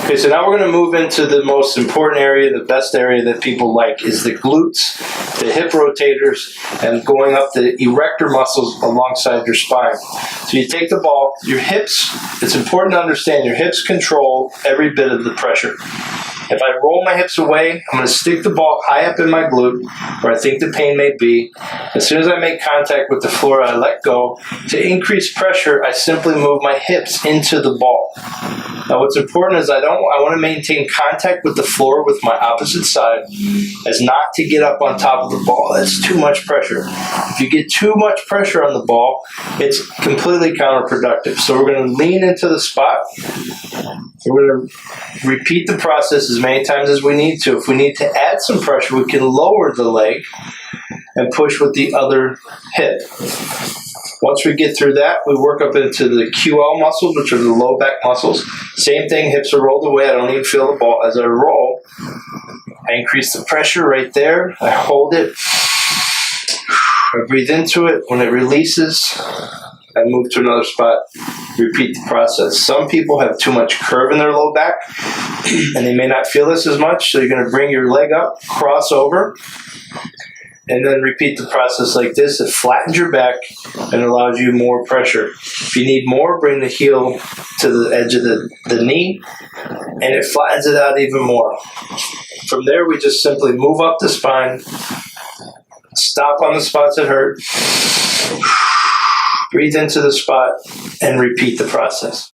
Okay, so now we're going to move into the most important area, the best area that people like is the glutes, the hip rotators, and going up the erector muscles alongside your spine. So you take the ball, your hips, it's important to understand your hips control every bit of the pressure. If I roll my hips away, I'm going to stick the ball high up in my glute, where I think the pain may be. As soon as I make contact with the floor, I let go. To increase pressure, I simply move my hips into the ball. Now what's important is I want to maintain contact with the floor with my opposite side, as not to get up on top of the ball. That's too much pressure. If you get too much pressure on the ball, it's completely counterproductive. So we're going to lean into the spot. We're going to repeat the process as many times as we need to. If we need to add some pressure, we can lower the leg and push with the other hip. Once we get through that, we work up into the QL muscles, which are the low back muscles. Same thing, hips are rolled away. I don't even feel the ball. As I roll, I increase the pressure right there. I hold it. I breathe into it. When it releases, I move to another spot. Repeat the process. Some people have too much curve in their low back, and they may not feel this as much. So you're going to bring your leg up, cross over, and then repeat the process like this. It flattens your back and allows you more pressure. If you need more, bring the heel to the edge of the knee, and it flattens it out even more. From there, we just simply move up the spine, stop on the spots that hurt, breathe into the spot, and repeat the process.